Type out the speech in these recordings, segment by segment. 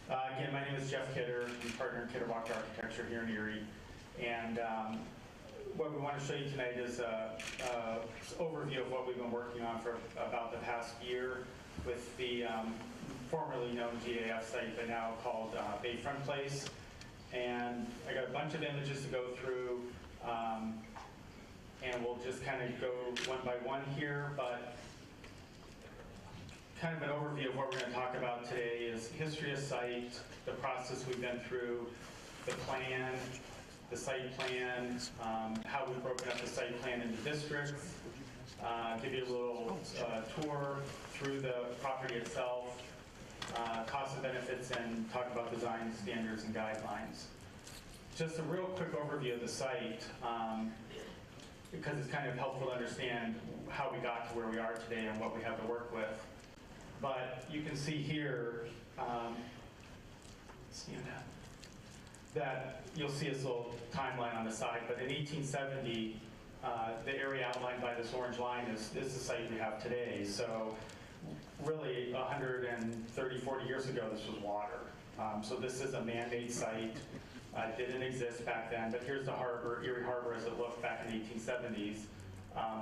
Again, my name is Jeff Kidder. I'm partner in Kidder Walker Architecture here in Erie. And what we want to show you tonight is an overview of what we've been working on for about the past year with the formerly known GAF site, but now called Bayfront Place. And I got a bunch of images to go through, and we'll just kind of go one by one here, but kind of an overview of what we're going to talk about today is history of site, the process we've been through, the plan, the site plan, how we've broken up the site plan into districts, give you a little tour through the property itself, costs and benefits, and talk about design standards and guidelines. Just a real quick overview of the site, because it's kind of helpful to understand how we got to where we are today and what we have to work with. But you can see here, that you'll see this little timeline on the side, but in 1870, the area outlined by this orange line is the site we have today. So really 130, 40 years ago, this was water. So this is a man-made site. It didn't exist back then, but here's the harbor, Erie Harbor as it looked back in the 1870s,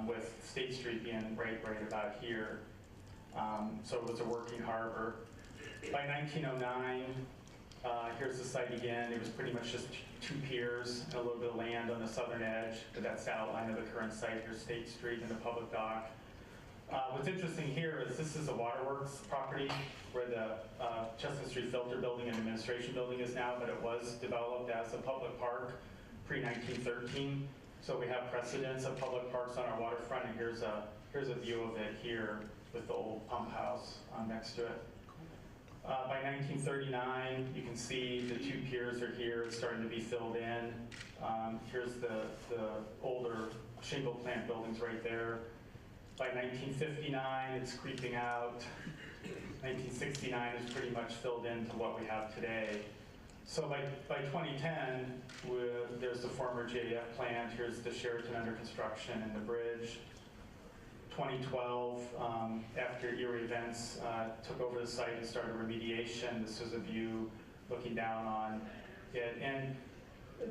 with State Street being right about here. So it was a working harbor. By 1909, here's the site again. It was pretty much just two piers and a little bit of land on the southern edge, but that's the outline of the current site. Here's State Street and the public dock. What's interesting here is this is a waterworks property where the Chestnut Street Filter Building and Administration Building is now, but it was developed as a public park pre-1913. So we have precedents of public parks on our waterfront, and here's a view of it here with the old pump house next to it. By 1939, you can see the two piers are here. It's starting to be filled in. Here's the older shingle plant buildings right there. By 1959, it's creeping out. 1969 is pretty much filled into what we have today. So by 2010, there's the former JF plant. Here's the Sheraton under construction and the bridge. 2012, after Erie events took over the site and started remediation, this was a view looking down on it. And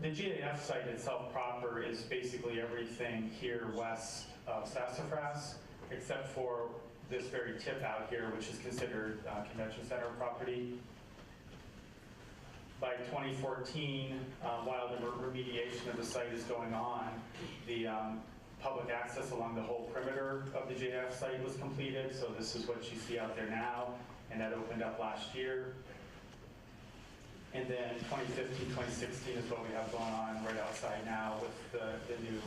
the GAF site itself proper is basically everything here west of Sassafras, except for this very tip out here, which is considered convention center property. By 2014, while the remediation of the site is going on, the public access along the whole perimeter of the JF site was completed. So this is what you see out there now, and that opened up last year. And then 2015, 2016 is what we have going on right outside now with the new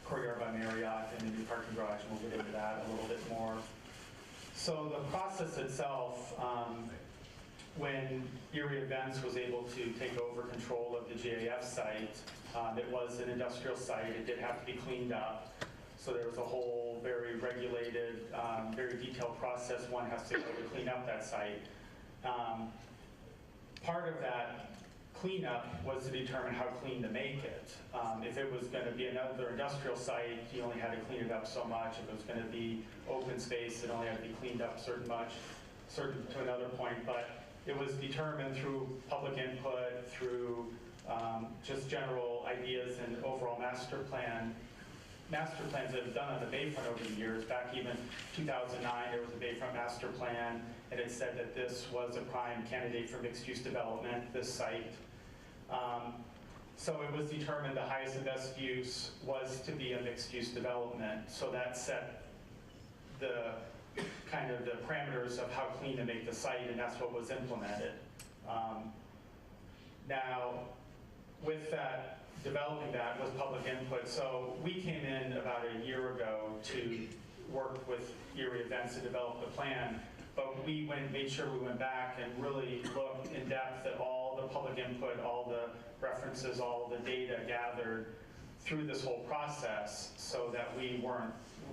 Courtyard by Marriott and the new parking garage, and we'll get into that a little bit more. So the process itself, when Erie Events was able to take over control of the GAF site, it was an industrial site. It did have to be cleaned up. So there was a whole very regulated, very detailed process one has to go to clean up that site. Part of that cleanup was to determine how clean to make it. If it was going to be another industrial site, you only had to clean it up so much. If it was going to be open space, it only had to be cleaned up certain to another point. But it was determined through public input, through just general ideas and overall master plans that have done on the Bayfront over the years. Back even 2009, there was a Bayfront master plan, and it said that this was a prime candidate for mixed-use development, this site. So it was determined the highest and best use was to be a mixed-use development. So that set the kind of the parameters of how clean to make the site, and that's what was implemented. Now, with that, developing that was public input. So we came in about a year ago to work with Erie Events to develop the plan, but we made sure we went back and really looked in depth at all the public input, all the references, all the data gathered through this whole process, so that we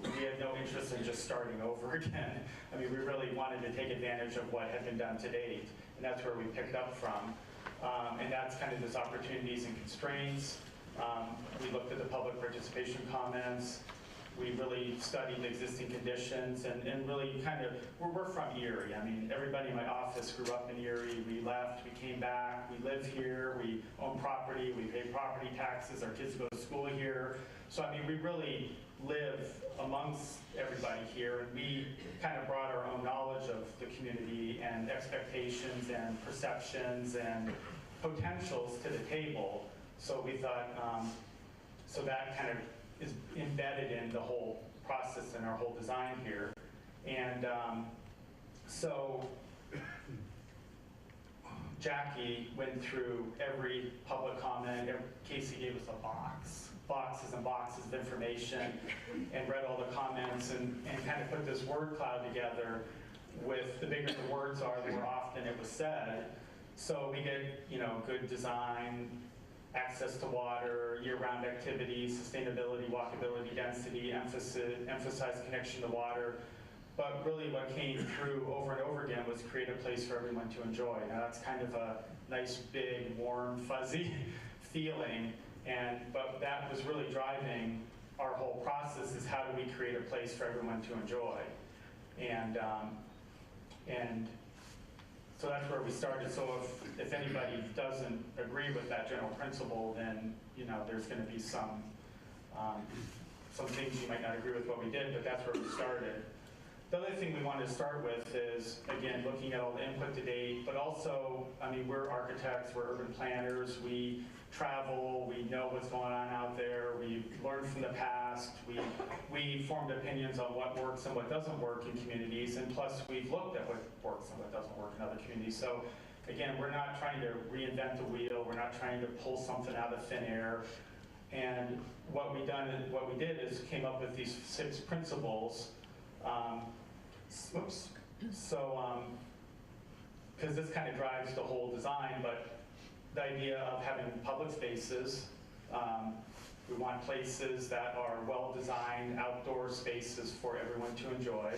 had no interest in just starting over again. I mean, we really wanted to take advantage of what had been done to date, and that's where we picked up from. And that's kind of those opportunities and constraints. We looked at the public participation comments. We really studied existing conditions and really kind of, we're from Erie. I mean, everybody in my office grew up in Erie. We left, we came back, we live here, we own property, we pay property taxes, our kids go to school here. So I mean, we really live amongst everybody here, and we kind of brought our own knowledge of the community and expectations and perceptions and potentials to the table. So we thought, so that kind of is embedded in the whole process and our whole design here. And so Jackie went through every public comment. Casey gave us boxes and boxes of information, and read all the comments and kind of put this word cloud together with the bigger the words are, the more often it was said. So we get, you know, good design, access to water, year-round activities, sustainability, walkability, density, emphasize connection to water. But really what came through over and over again was create a place for everyone to enjoy. Now that's kind of a nice, big, warm, fuzzy feeling, but that was really driving our whole process, is how do we create a place for everyone to enjoy. And so that's where we started. So if anybody doesn't agree with that general principle, then, you know, there's going to be some things you might not agree with what we did, but that's where we started. The other thing we wanted to start with is, again, looking at all the input to date, but also, I mean, we're architects, we're urban planners, we travel, we know what's going on out there, we learned from the past, we formed opinions on what works and what doesn't work in communities, and plus we've looked at what works and what doesn't work in other communities. So again, we're not trying to reinvent the wheel, we're not trying to pull something out of thin air. And what we did is came up with these 6 principles. So, because this kind of drives the whole design, but the idea of having public spaces, we want places that are well-designed outdoor spaces for everyone to enjoy,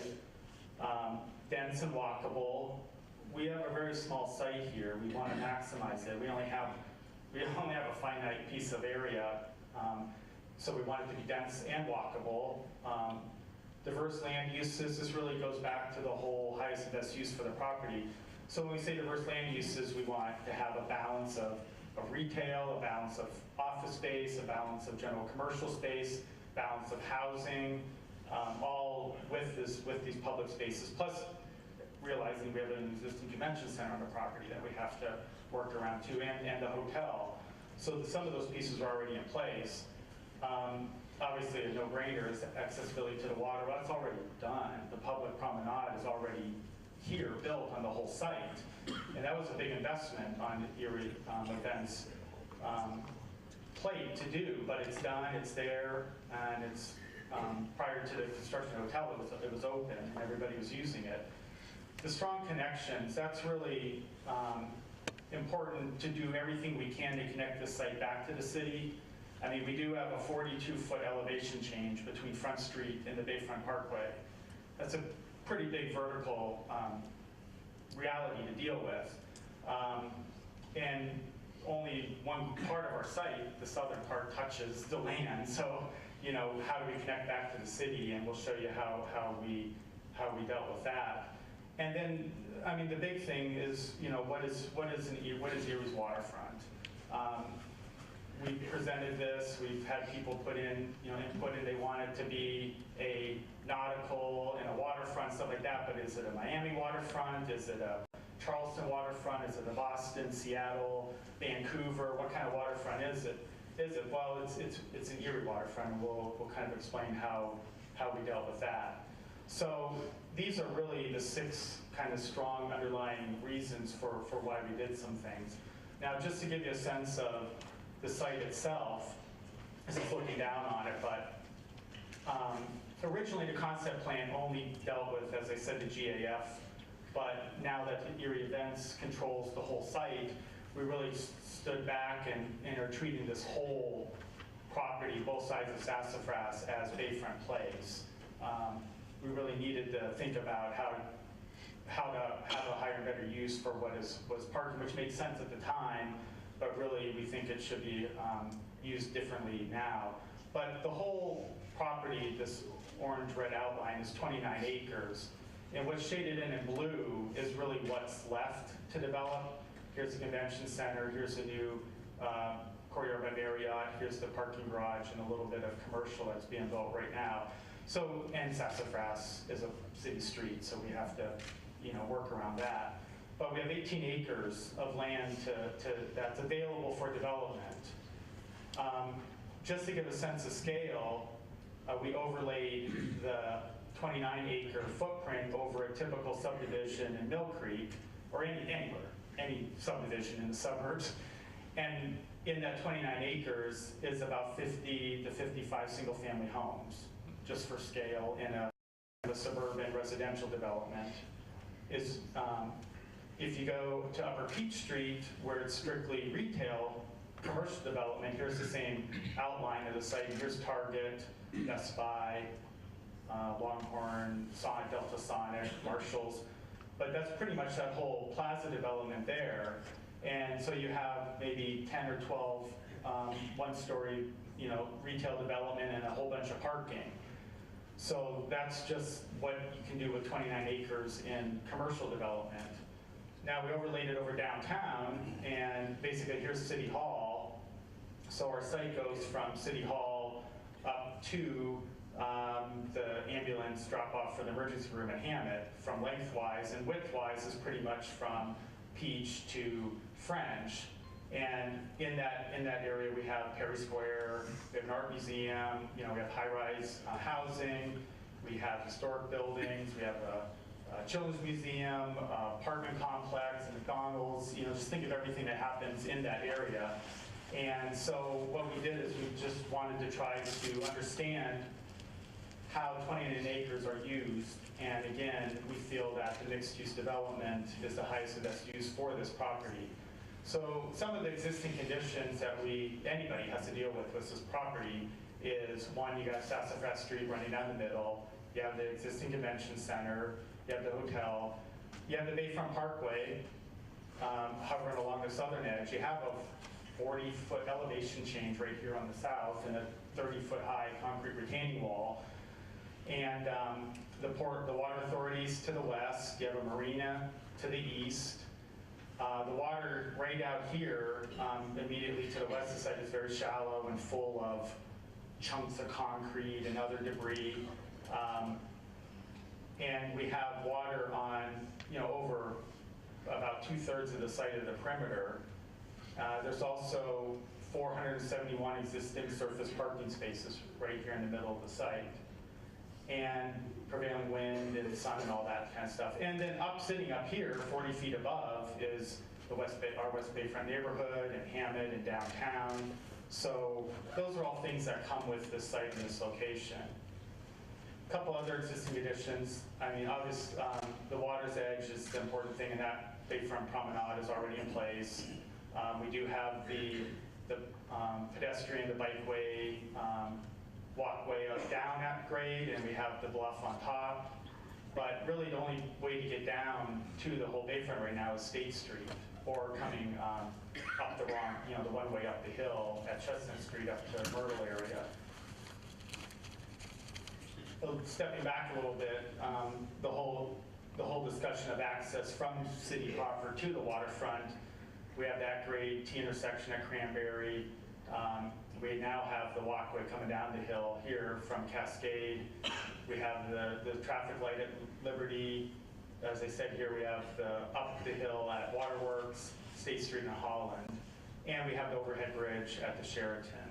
dense and walkable. We have a very small site here. We want to maximize it. We only have a finite piece of area, so we want it to be dense and walkable. Diverse land uses, this really goes back to the whole highest and best use for the property. So when we say diverse land uses, we want to have a balance of retail, a balance of office space, a balance of general commercial space, balance of housing, all with these public spaces, plus realizing we have an existing convention center on the property that we have to work around too, and a hotel. So some of those pieces are already in place. Obviously, a no-brainer is accessibility to the water. Well, that's already done. The public promenade is already here, built on the whole site. And that was a big investment on Erie Events plate to do, but it's done, it's there, and it's prior to the construction of the hotel, it was open, and everybody was using it. The strong connections, that's really important, to do everything we can to connect this site back to the city. I mean, we do have a 42-foot elevation change between Front Street and the Bayfront Parkway. That's a pretty big vertical reality to deal with. And only one part of our site, the southern part, touches the land. So, you know, how do we connect back to the city? And we'll show you how we dealt with that. And then, I mean, the big thing is, you know, what is Erie's waterfront? We presented this, we've had people put in, you know, input, and they want it to be a nautical and a waterfront, stuff like that, but is it a Miami waterfront? Is it a Charleston waterfront? Is it a Boston, Seattle, Vancouver? What kind of waterfront is it? Well, it's an Erie waterfront, and we'll kind of explain how we dealt with that. So these are really the 6 kind of strong underlying reasons for why we did some things. Now, just to give you a sense of the site itself, this is looking down on it, but originally the concept plan only dealt with, as I said, the GAF, but now that Erie Events controls the whole site, we really stood back and are treating this whole property, both sides of Sassafras, as Bayfront Place. We really needed to think about how to have a higher and better use for what was parking, which made sense at the time, but really we think it should be used differently now. But the whole property, this orange-red outline, is 29 acres. And what's shaded in blue is really what's left to develop. Here's the convention center, here's a new courtyard by Marriott, here's the parking garage, and a little bit of commercial that's being built right now. So, and Sassafras is a city street, so we have to, work around that. But we have 18 acres of land that's available for development. Just to give a sense of scale, we overlaid the 29-acre footprint over a typical subdivision in Mill Creek, or anywhere, any subdivision in the suburbs. And in that 29 acres is about 50 to 55 single-family homes, just for scale, in a suburban residential development. If you go to Upper Peach Street, where it's strictly retail, commercial development, here's the same outline of the site. Here's Target, Best Buy, Longhorn, Sonic, Delta Sonic, Marshalls. But that's pretty much that whole plaza development there. And so you have maybe 10 or 12 one-story, retail development and a whole bunch of parking. So that's just what you can do with 29 acres in commercial development. Now we overlaid it over downtown, and basically here's City Hall. So our site goes from City Hall up to the ambulance drop-off for the emergency room at Hammett from lengthwise, and widthwise is pretty much from Peach to French. And in that area we have Perry Square, we have an art museum, we have high-rise housing, we have historic buildings, we have a children's museum, apartment complex, and McDonald's. Just think of everything that happens in that area. And so what we did is we just wanted to try to understand how 29 acres are used. And again, we feel that the mixed-use development is the highest and best use for this property. So some of the existing conditions that anybody has to deal with this property is, one, you got Sassafras Street running down the middle, you have the existing convention center, you have the hotel, you have the Bayfront Parkway hovering along the southern edge. You have a 40-foot elevation change right here on the south and a 30-foot high concrete retaining wall. And the water authorities to the west, you have a marina to the east. The water right out here, immediately to the west of the site, is very shallow and full of chunks of concrete and other debris. And we have water on, over about 2/3 of the site of the perimeter. There's also 471 existing surface parking spaces right here in the middle of the site. And prevailing wind and sun and all that kind of stuff. And then sitting up here, 40 feet above, is our West Bayfront neighborhood and Hammett and downtown. So those are all things that come with this site and this location. A couple other existing additions. Obviously, the water's edge is the important thing, and that Bayfront promenade is already in place. We do have the pedestrian, the bikeway, walkway down at grade, and we have the bluff on top. But really the only way to get down to the whole Bayfront right now is State Street, or coming up the one way up the hill at Chestnut Street up to Myrtle area. So stepping back a little bit, the whole discussion of access from city proper to the waterfront, we have that grade T intersection at Cranberry. We now have the walkway coming down the hill here from Cascade. We have the traffic light at Liberty. As I said here, we have up the hill at Waterworks, State Street and Holland. And we have the overhead bridge at the Sheraton.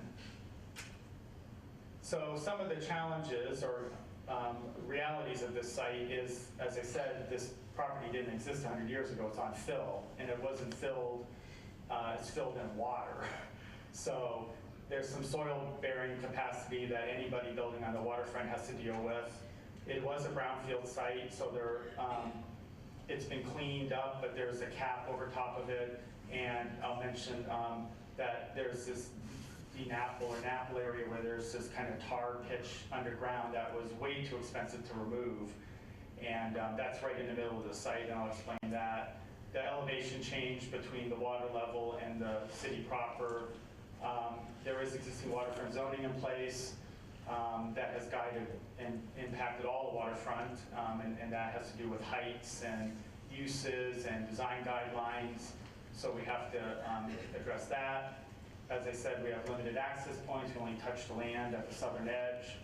So some of the challenges or realities of this site is, as I said, this property didn't exist 100 years ago. It's on fill, and it wasn't filled, it's filled in water. So there's some soil bearing capacity that anybody building on the waterfront has to deal with. It was a brownfield site, so it's been cleaned up, but there's a cap over top of it. And I'll mention that there's this DNAPL area where there's this kind of tar pitch underground that was way too expensive to remove. And that's right in the middle of the site, and I'll explain that. The elevation change between the water level and the city proper There is existing waterfront zoning in place that has guided and impacted all the waterfront, and that has to do with heights and uses and design guidelines. So we have to address that. As I said, we have limited access points. We only touch the land at the southern edge.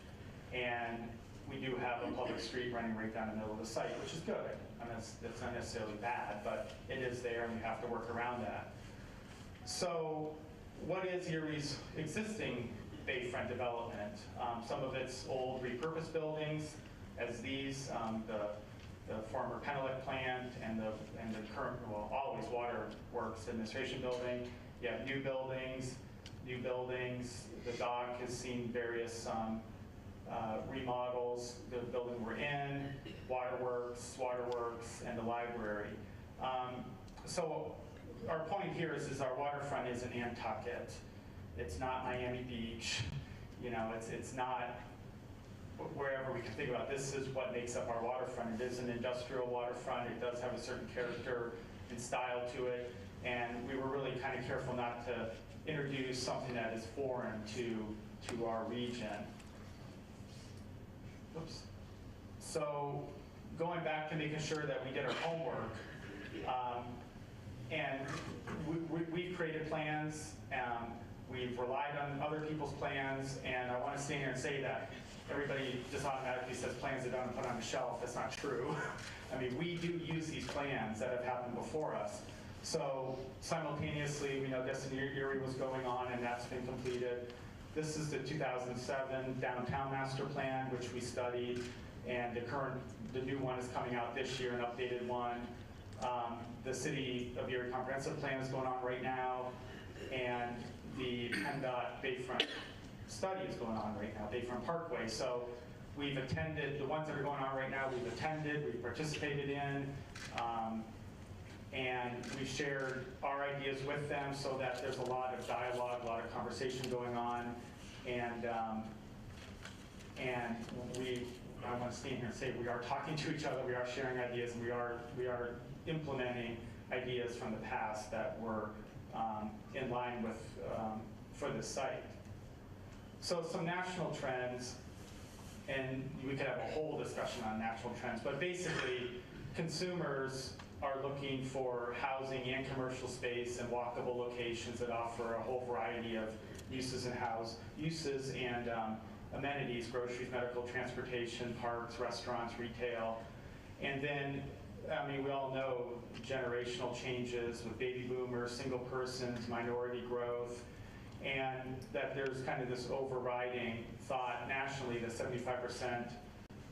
And we do have a public street running right down the middle of the site, which is good. I mean, that's not necessarily bad, but it is there and we have to work around that. So what is Erie's existing Bayfront development? Some of it's old repurposed buildings, as these, the former Penelec plant and the current, well, always Waterworks Administration building. You have new buildings. The dock has seen various remodels. The building we're in, Waterworks, and the library. So our point here is our waterfront is in Nantucket. It's not Miami Beach. You know, it's not wherever we can think about. This is what makes up our waterfront. It is an industrial waterfront. It does have a certain character and style to it. And we were really kind of careful not to introduce something that is foreign to our region. Oops. So going back to making sure that we did our homework, and we've created plans, we've relied on other people's plans, and I want to stand here and say that everybody just automatically says plans are done and put on the shelf. That's not true. I mean, we do use these plans that have happened before us. So simultaneously, we know Destiny Erie was going on, and that's been completed. This is the 2007 Downtown Master Plan, which we studied, and the new one is coming out this year, an updated one. The City of Erie Comprehensive Plan is going on right now, and the PennDOT Bayfront study is going on right now, Bayfront Parkway. So we've attended, the ones that are going on right now, we've attended, we've participated in, and we've shared our ideas with them so that there's a lot of dialogue, a lot of conversation going on, and I want to stand here and say we are talking to each other, we are sharing ideas, and we are implementing ideas from the past that were in line with for this site. So some national trends, and we could have a whole discussion on national trends, but basically consumers are looking for housing and commercial space and walkable locations that offer a whole variety of uses and amenities, groceries, medical, transportation, parks, restaurants, retail. And then, I mean, we all know generational changes with baby boomers, single persons, minority growth, and that there's kind of this overriding thought nationally that 75%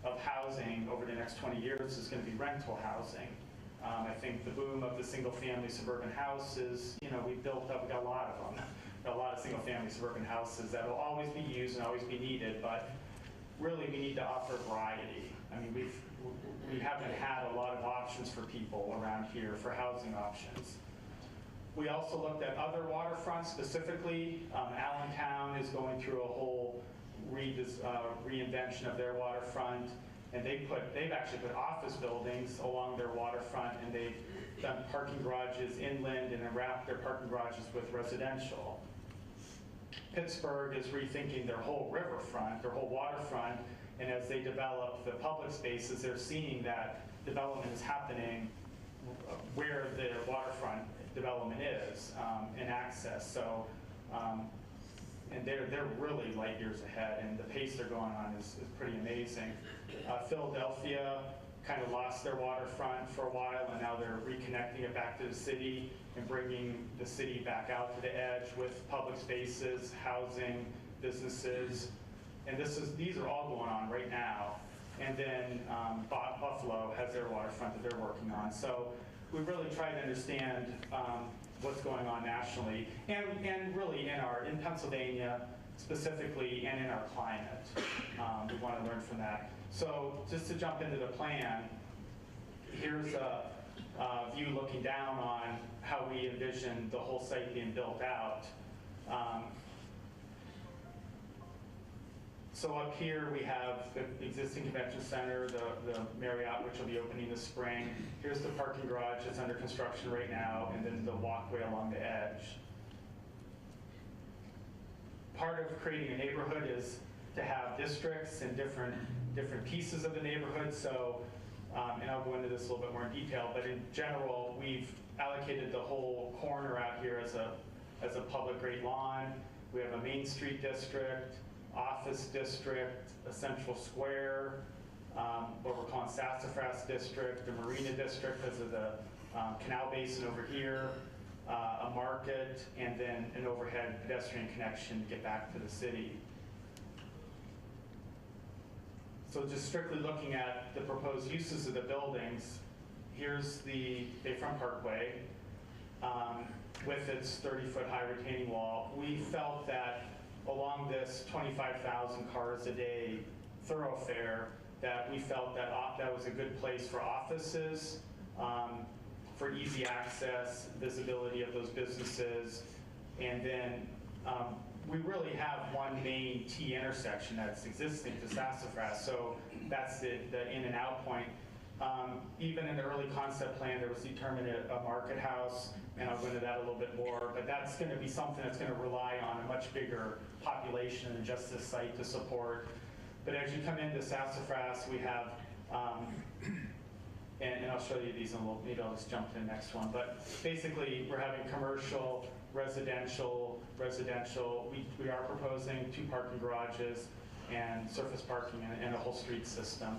of housing over the next 20 years is going to be rental housing. I think the boom of the single-family suburban houses, you know, we got a lot of them. Got a lot of single-family suburban houses that will always be used and always be needed, but really we need to offer variety. I mean, we haven't had a lot of options for people around here for housing options. We also looked at other waterfronts specifically. Allentown is going through a whole reinvention of their waterfront. And they've actually put office buildings along their waterfront, and they've done parking garages inland and then wrapped their parking garages with residential. Pittsburgh is rethinking their whole riverfront, their whole waterfront, and as they develop the public spaces, they're seeing that development is happening where the waterfront development is and access. So, and they're really light years ahead, and the pace they're going on is pretty amazing. Philadelphia kind of lost their waterfront for a while, and now they're reconnecting it back to the city and bringing the city back out to the edge with public spaces, housing, businesses, and these are all going on right now. And then Buffalo has their waterfront that they're working on. So we really try to understand what's going on nationally, and really in Pennsylvania specifically, and in our climate. We want to learn from that. So just to jump into the plan, here's a view looking down on how we envision the whole site being built out. So up here we have the existing convention center, the Marriott, which will be opening this spring. Here's the parking garage that's under construction right now, and then the walkway along the edge. part of creating a neighborhood is to have districts and different pieces of the neighborhood. So, and I'll go into this a little bit more in detail, but in general, we've allocated the whole corner out here as a public grade lawn. We have a Main Street district, office district, a central square, what we're calling Sassafras district, the Marina district because of the canal basin over here, a market, and then an overhead pedestrian connection to get back to the city. So just strictly looking at the proposed uses of the buildings, here's the Bayfront Parkway with its 30-foot high retaining wall. We felt that along this 25,000 cars a day thoroughfare, that we felt that that was a good place for offices, for easy access, visibility of those businesses, and then we really have one main T intersection that's existing to Sassafras, so that's the in and out point. Even in the early concept plan, there was determined a market house, and I'll go into that a little bit more, but that's going to be something that's going to rely on a much bigger population than just this site to support. But as you come into Sassafras, we have, and I'll show you these in a little, maybe I'll just jump to the next one, but basically we're having commercial, residential. We are proposing 2 parking garages and surface parking and a whole street system.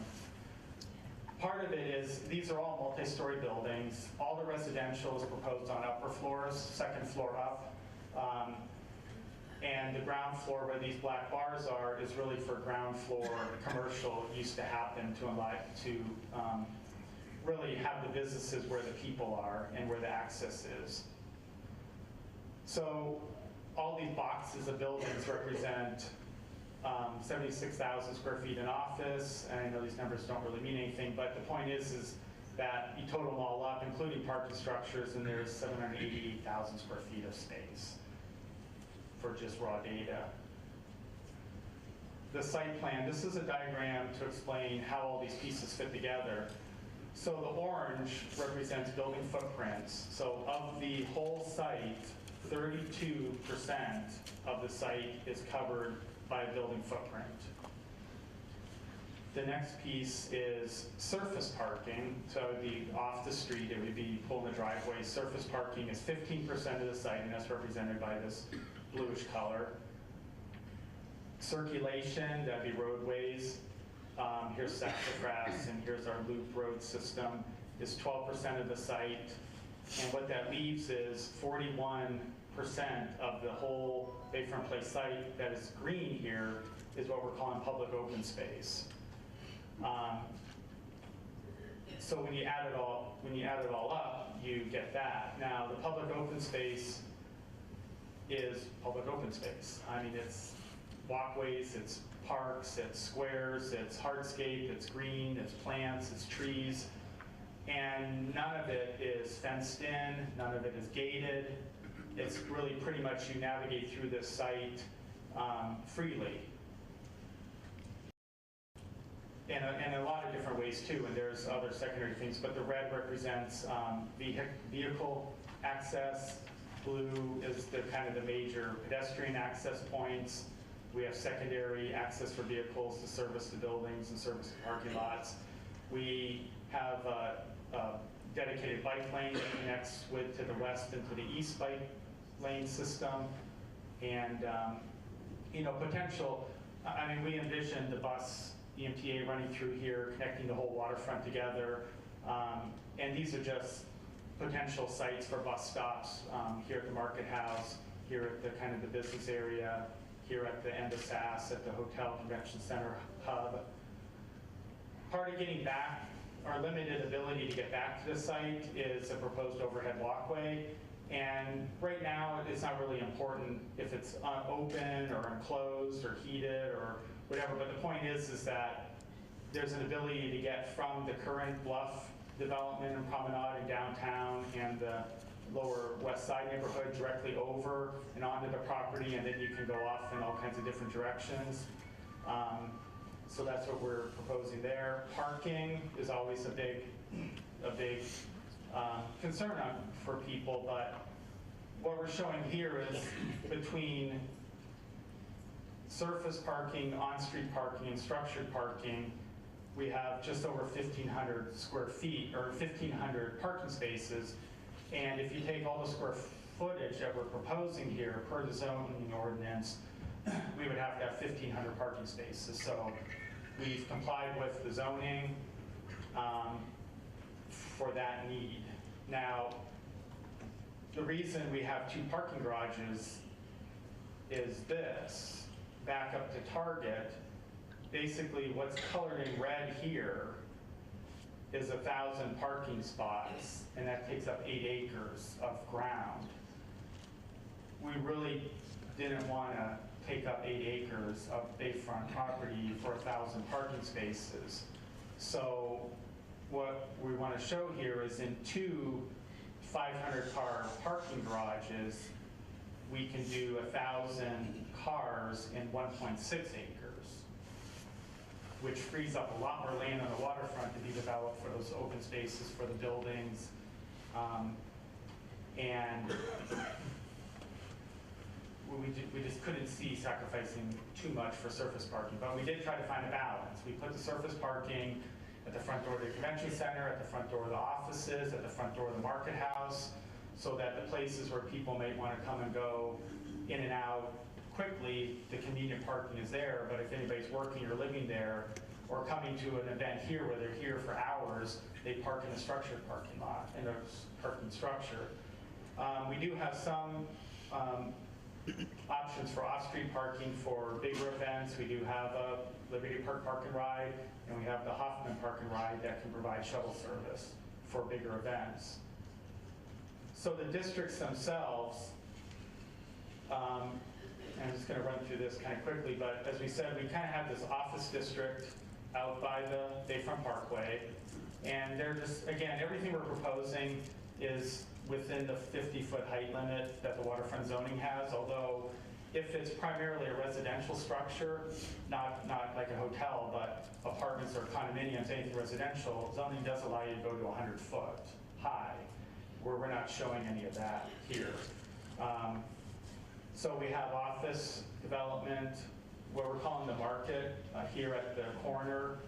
Part of it is, these are all multi-story buildings. All the residential is proposed on upper floors, second floor up. And the ground floor where these black bars are is really for ground floor commercial. It used to happen to really have the businesses where the people are and where the access is. So all these boxes of buildings represent 76,000 square feet in office, and I know these numbers don't really mean anything, but the point is that you total them all up, including parking structures, and there's 788,000 square feet of space for just raw data. The site plan, this is a diagram to explain how all these pieces fit together. So the orange represents building footprints. So of the whole site, 32% of the site is covered by a building footprint. The next piece is surface parking. So it would be off the street, it would be pulling the driveway. Surface parking is 15% of the site, and that's represented by this bluish color. Circulation, that'd be roadways. Here's Sassafras, and here's our loop road system, is 12% of the site. And what that leaves is 41% of the whole Bayfront Place site that is green here is what we're calling public open space. So when you add it all up, you get that. Now the public open space is public open space. I mean, it's walkways, it's parks, it's squares, it's hardscape, it's green, it's plants, it's trees, and none of it is fenced in, none of it is gated. It's really pretty much you navigate through this site freely. And a lot of different ways too, and there's other secondary things, but the red represents vehicle access. Blue is the kind of the major pedestrian access points. We have secondary access for vehicles to service the buildings and service the parking lots. We have a dedicated bike lane that connects to the west and to the east bike lane system. And potential, I mean, we envision the bus EMTA running through here, connecting the whole waterfront together. And these are just potential sites for bus stops here at the Market House, here at the kind of the business area, here at the end of SAS, at the Hotel Convention Center hub. Part of getting back, our limited ability to get back to the site is a proposed overhead walkway. And right now, it's not really important if it's open or enclosed or heated or whatever, but the point is that there's an ability to get from the current Bluff development and promenade in downtown and the lower west side neighborhood directly over and onto the property, and then you can go off in all kinds of different directions. So that's what we're proposing there. Parking is always a big concern for people, but what we're showing here is between surface parking, on-street parking, and structured parking, we have just over 1,500 square feet, or 1,500 parking spaces. And if you take all the square footage that we're proposing here per the zoning ordinance, we would have to have 1,500 parking spaces. So we've complied with the zoning for that need. Now, the reason we have 2 parking garages is this. Back up to Target, basically what's colored in red here is 1,000 parking spots, and that takes up 8 acres of ground. We really didn't want to take up 8 acres of Bayfront property for 1,000 parking spaces. So what we want to show here is in 2 500-car parking garages, we can do 1,000 cars in 1.6 acres, which frees up a lot more land on the waterfront to be developed for those open spaces for the buildings. And we just couldn't see sacrificing too much for surface parking, but we did try to find a balance. We put the surface parking at the front door of the convention center, at the front door of the offices, at the front door of the market house, so that the places where people may want to come and go in and out quickly, the convenient parking is there. But if anybody's working or living there or coming to an event here where they're here for hours, they park in a structured parking lot, in a parking structure. We do have some options for off-street parking for bigger events. We do have a Liberty Park Park and Ride, and we have the Hoffman Park and Ride that can provide shuttle service for bigger events. So the districts themselves, I'm just going to run through this kind of quickly, but as we said, we kind of have this office district out by the Bayfront Parkway, and they're just, again, everything we're proposing is within the 50-foot height limit that the waterfront zoning has, although if it's primarily a residential structure, not like a hotel, but apartments or condominiums, anything residential, zoning does allow you to go to 100 foot high, where we're not showing any of that here. So we have office development, what we're calling the market, here at the corner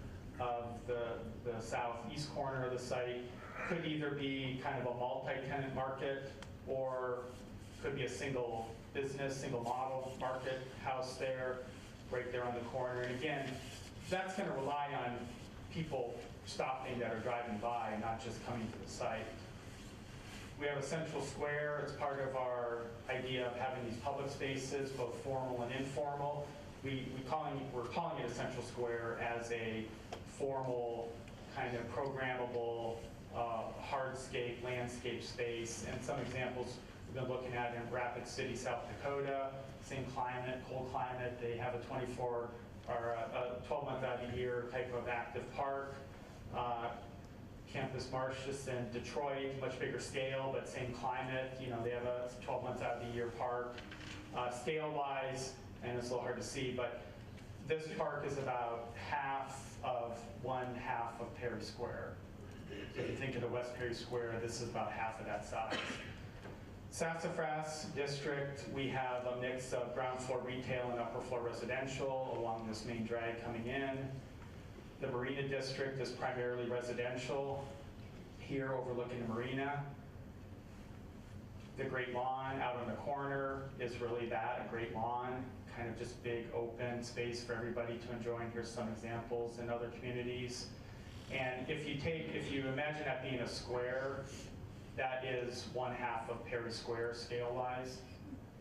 of the southeast corner of the site. Could either be kind of a multi-tenant market, or could be a single business, single model market house there, right there on the corner. And again, that's going to rely on people stopping that are driving by, not just coming to the site. We have a central square. It's part of our idea of having these public spaces, both formal and informal. We're calling it a central square as a formal kind of programmable hardscape, landscape space. And some examples we've been looking at in Rapid City, South Dakota, same climate, cold climate. They have a 24 or a 12-month out of the year type of active park. Campus Martius in Detroit, much bigger scale, but same climate. You know, they have a 12 months out of the year park. Scale-wise, and it's a little hard to see, but this park is about one half of Perry Square. So if you think of the West Perry Square, this is about half of that size. Sassafras District, we have a mix of ground floor retail and upper floor residential along this main drag coming in. The Marina District is primarily residential here overlooking the marina. The Great Lawn out on the corner is really that, a great lawn, kind of just big open space for everybody to enjoy. And here's some examples in other communities. And if you imagine that being a square, that is one half of Perry Square scale-wise,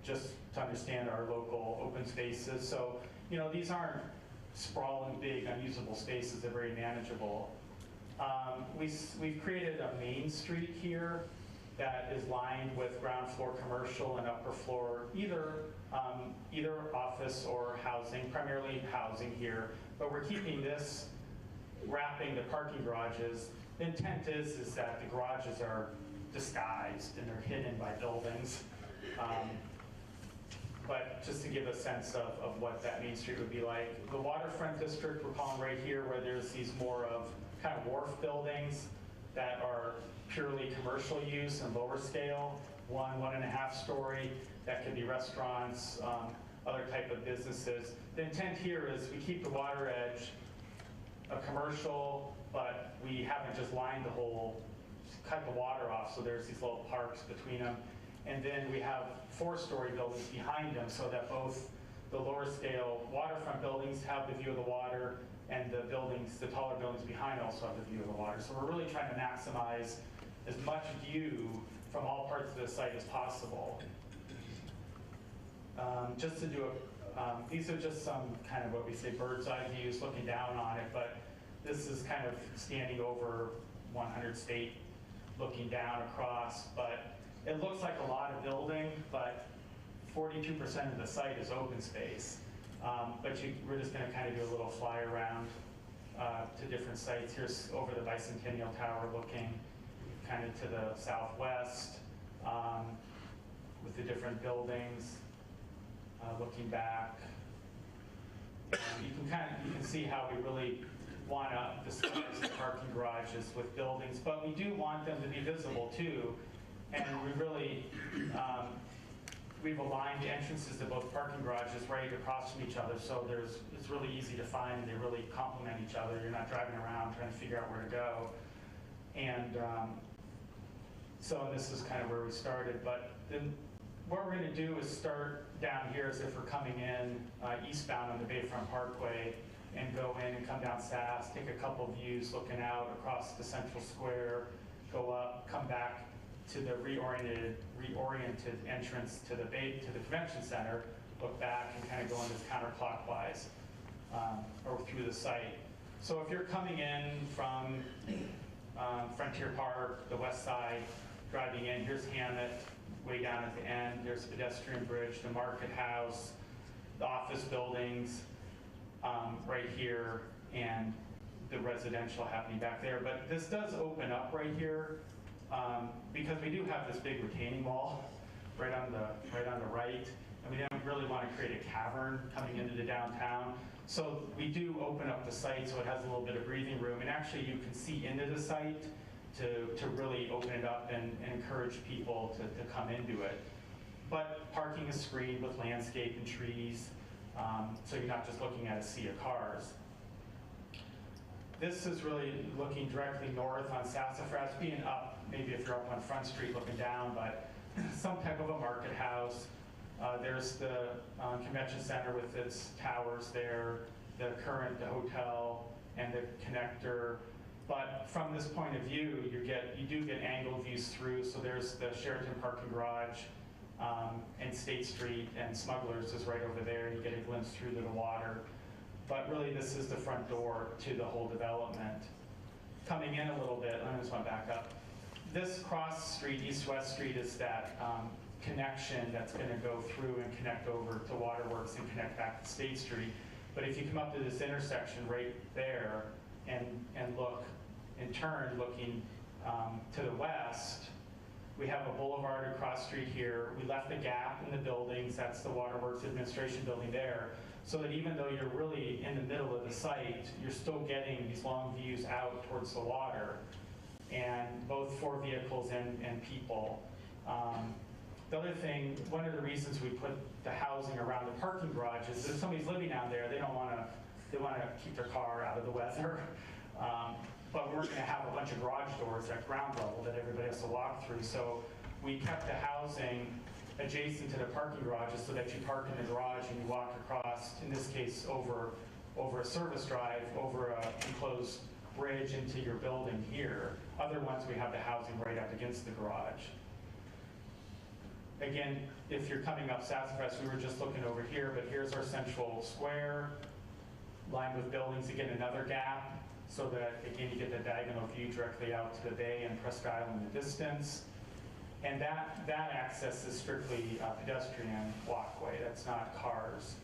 just to understand our local open spaces. So, you know, these aren't sprawling, big, unusable spaces. They're very manageable. We've created a main street here that is lined with ground floor commercial and upper floor, either office or housing, primarily housing here. But we're keeping this, wrapping the parking garages. The intent is that the garages are disguised and they're hidden by buildings. But just to give a sense of what that main street would be like. The waterfront district we're calling right here, where there's these more of kind of wharf buildings that are purely commercial use and lower scale, 1.5 story, that could be restaurants, other type of businesses. The intent here is we keep the water edge a commercial, but we haven't just lined the whole, cut the water off, so there's these little parks between them. And then we have 4-story buildings behind them so that both the lower scale waterfront buildings have the view of the water, and the buildings, the taller buildings behind also have the view of the water. So we're really trying to maximize as much view from all parts of the site as possible. Just to do these are just some kind of what we say bird's eye views looking down on it, but this is kind of standing over 100 State looking down across, but it looks like a lot of building, but 42% of the site is open space. But we're just going to kind of do a little fly around to different sites. Here's over the Bicentennial Tower looking kind of to the southwest with the different buildings. Looking back, you can see how we really want to disguise the parking garages with buildings, but we do want them to be visible too. And we really, we've aligned entrances to both parking garages right across from each other, so it's really easy to find, and they really complement each other. You're not driving around trying to figure out where to go. And so this is kind of where we started, but then what we're going to do is start down here as if we're coming in eastbound on the Bayfront Parkway, and go in and come down Sass, take a couple views looking out across the central square, go up, come back to the reoriented entrance to the convention center, look back and kind of go in this counterclockwise or through the site. So if you're coming in from Frontier Park, the west side, driving in, here's Hammett, way down at the end. There's a pedestrian bridge, the market house, the office buildings right here, and the residential happening back there. But this does open up right here because we do have this big retaining wall right on the right, and we don't really want to create a cavern coming into the downtown. So we do open up the site so it has a little bit of breathing room, and actually you can see into the site to really open it up and encourage people to come into it. But parking is screened with landscape and trees, so you're not just looking at a sea of cars. This is really looking directly north on Sassafras, being up, maybe if you're up on Front Street looking down, but some type of a market house. There's the convention center with its towers there, the current hotel, and the connector. But from this point of view, you do get angle views through. So there's the Sheraton parking garage, and State Street, and Smugglers is right over there. You get a glimpse through to the water. But really, this is the front door to the whole development. Coming in a little bit, I just want to back up. This cross street, East-West Street, is that connection that's going to go through and connect over to Waterworks and connect back to State Street. But if you come up to this intersection right there and look and turn looking to the west, we have a boulevard across street here. We left a gap in the buildings. That's the Waterworks Administration building there. So that even though you're really in the middle of the site, you're still getting these long views out towards the water, and both for vehicles and people. The other thing, one of the reasons we put the housing around the parking garage is if somebody's living down there, they want to keep their car out of the weather. But we're going to have a bunch of garage doors at ground level that everybody has to walk through. So we kept the housing adjacent to the parking garages so that you park in the garage and you walk across, in this case, over a service drive, over a enclosed bridge into your building here. Other ones, we have the housing right up against the garage. Again, if you're coming up Sassafras, we were just looking over here, but here's our central square, lined with buildings. Again, another gap, so that, again, you get the diagonal view directly out to the bay and Presque Isle in the distance. And that access is strictly a pedestrian walkway. That's not cars.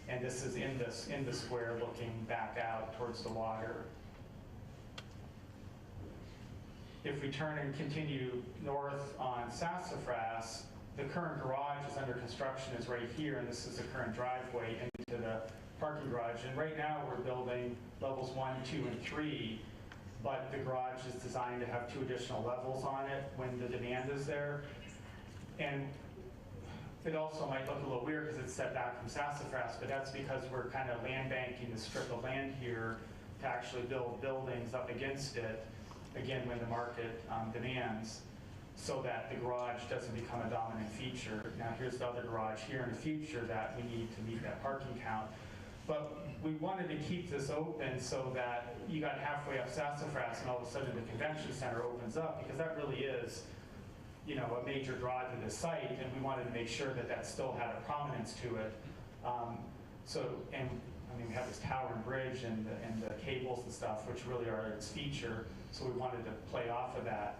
And this is in the square looking back out towards the water. If we turn and continue north on Sassafras, the current garage is under construction, is right here, and this is the current driveway into the parking garage. And right now we're building levels 1, 2, and 3, but the garage is designed to have 2 additional levels on it when the demand is there. And It also might look a little weird because it's set back from sassafras, but that's because we're kind of land banking the strip of land here to actually build buildings up against it, again, when the market demands, so that the garage doesn't become a dominant feature. Now here's the other garage here in the future that we need to meet that parking count. But we wanted to keep this open so that you got halfway up Sassafras and all of a sudden the convention center opens up, because that really is, you know, a major draw to the site, and we wanted to make sure that that still had a prominence to it. I mean, we have this tower and bridge and the cables and stuff, which really are its feature, so we wanted to play off of that.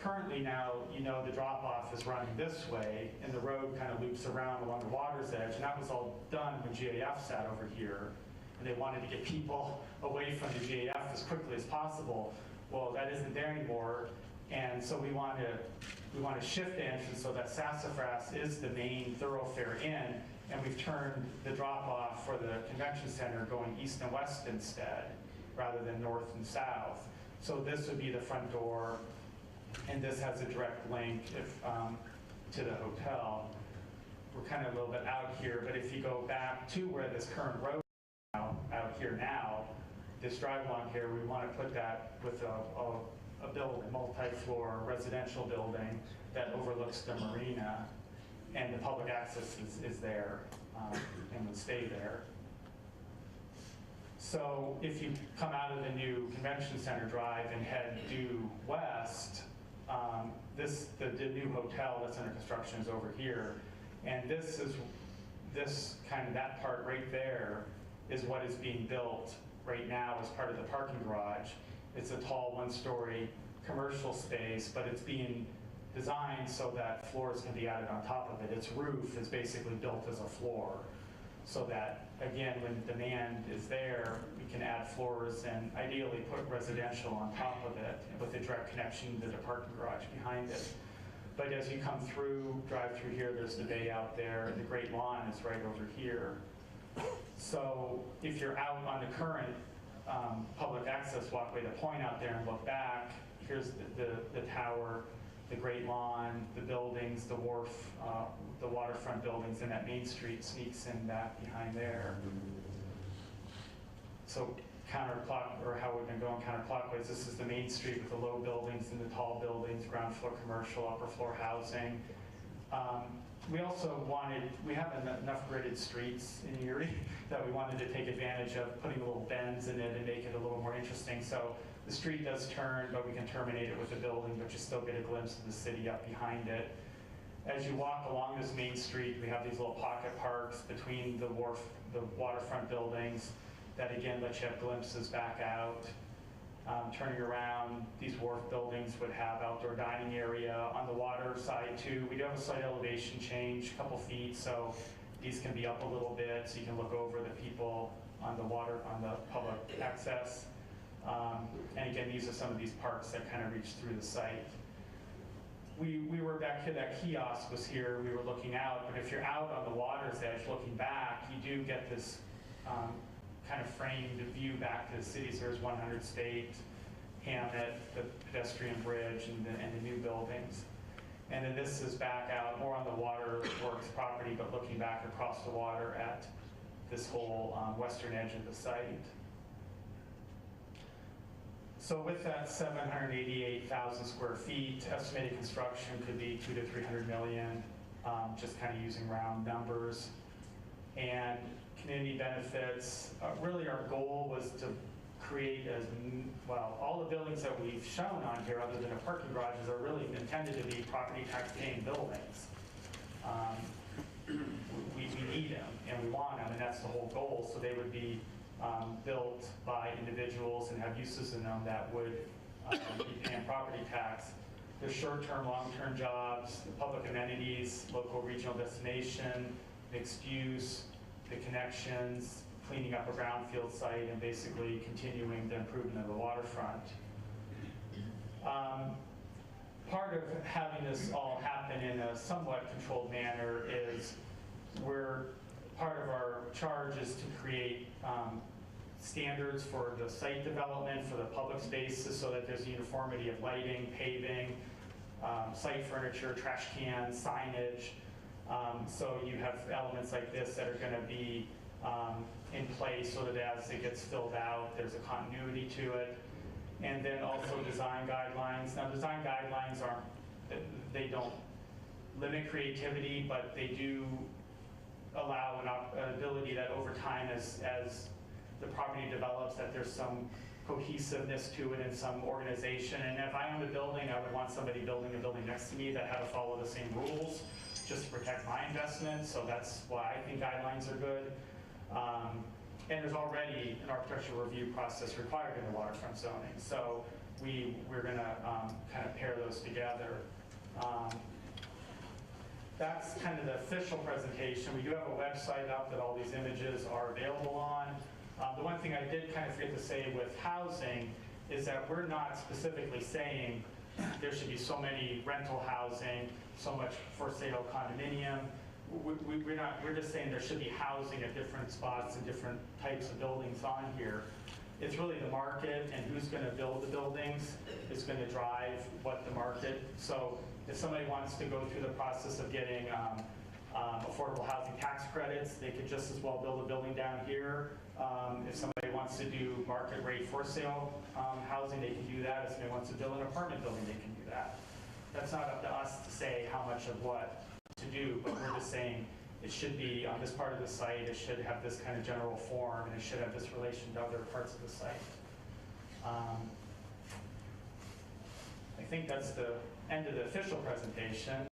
Currently now, you know, the drop-off is running this way, and the road kind of loops around along the water's edge, and that was all done when GAF sat over here, and they wanted to get people away from the GAF as quickly as possible. Well, that isn't there anymore, and so we want to shift the entrance so that Sassafras is the main thoroughfare in, and we've turned the drop-off for the convention center going east and west instead, rather than north and south. So this would be the front door, and this has a direct link to the hotel. We're kind of a little bit out here, but if you go back to where this current road is out here now, this drive along here, we want to put that with a building, multi-floor residential building that overlooks the marina, and the public access is there and would stay there. So if you come out of the new convention center drive and head due west, the new hotel that's under construction is over here, and that part right there is what is being built right now as part of the parking garage. It's a tall one-story commercial space, but it's being designed so that floors can be added on top of it. Its roof is basically built as a floor, so that, again, when demand is there, we can add floors and ideally put residential on top of it with a direct connection to the parking garage behind it. But as you come through, drive through here, there's the bay out there, and the Great Lawn is right over here. So if you're out on the current public access walkway to point out there and look back, here's the tower, the Great Lawn, the buildings, the wharf, the waterfront buildings, and that Main Street sneaks in back behind there. So or how we've been going counterclockwise, this is the Main Street with the low buildings and the tall buildings, ground floor commercial, upper floor housing. We also we have enough gridded streets in Erie that we wanted to take advantage of putting little bends in it and make it a little more interesting. So the street does turn, but we can terminate it with a building, but you still get a glimpse of the city up behind it. As you walk along this Main Street, we have these little pocket parks between the waterfront buildings that again let you have glimpses back out. Turning around, these wharf buildings would have outdoor dining area. On the water side too, we do have a slight elevation change, a couple feet, so these can be up a little bit so you can look over the people on the water, on the public access. And again, these are some of these parks that kind of reach through the site. We were back here, that kiosk was here, we were looking out, but if you're out on the water's edge looking back, you do get this kind of framed view back to the city. So there's 100 State, Hammett, the pedestrian bridge, and the new buildings. And then this is back out more on the waterworks property, but looking back across the water at this whole western edge of the site. So with that 788,000 square feet, estimated construction could be 200 to 300 million, just kind of using round numbers. And community benefits, really our goal was to create all the buildings that we've shown on here, other than the parking garages, are really intended to be property tax paying buildings. We need them and we want them, and that's the whole goal. So they would be built by individuals and have uses in them that would be paying property tax. There's short-term, long-term jobs, public amenities, local regional destination, mixed use, the connections, cleaning up a brownfield site, and basically continuing the improvement of the waterfront. Part of having this all happen in a somewhat controlled manner is part of our charge is to create standards for the site development for the public spaces so that there's uniformity of lighting, paving, site furniture, trash cans, signage. So you have elements like this that are going to be in place so that as it gets filled out, there's a continuity to it. And then also design guidelines. Now, design guidelines they don't limit creativity, but they do allow an ability that over time, as the property develops, that there's some cohesiveness to it and some organization. And if I owned a building, I would want somebody building a building next to me that had to follow the same rules just to protect my investment. So that's why I think guidelines are good. And there's already an architectural review process required in the waterfront zoning. So we're going to kind of pair those together. That's kind of the official presentation. We do have a website up that all these images are available on. The one thing I did kind of forget to say with housing is that we're not specifically saying there should be so many rental housing, so much for sale condominium. We're just saying there should be housing at different spots and different types of buildings on here. It's really the market and who's going to build the buildings is going to drive what the market. So if somebody wants to go through the process of getting affordable housing tax credits, they could just as well build a building down here. If somebody wants to do market rate for sale housing, they can do that. If somebody wants to build an apartment building, they can do that. That's not up to us to say how much of what to do, but we're just saying it should be on this part of the site, it should have this kind of general form, and it should have this relation to other parts of the site. I think that's the end of the official presentation.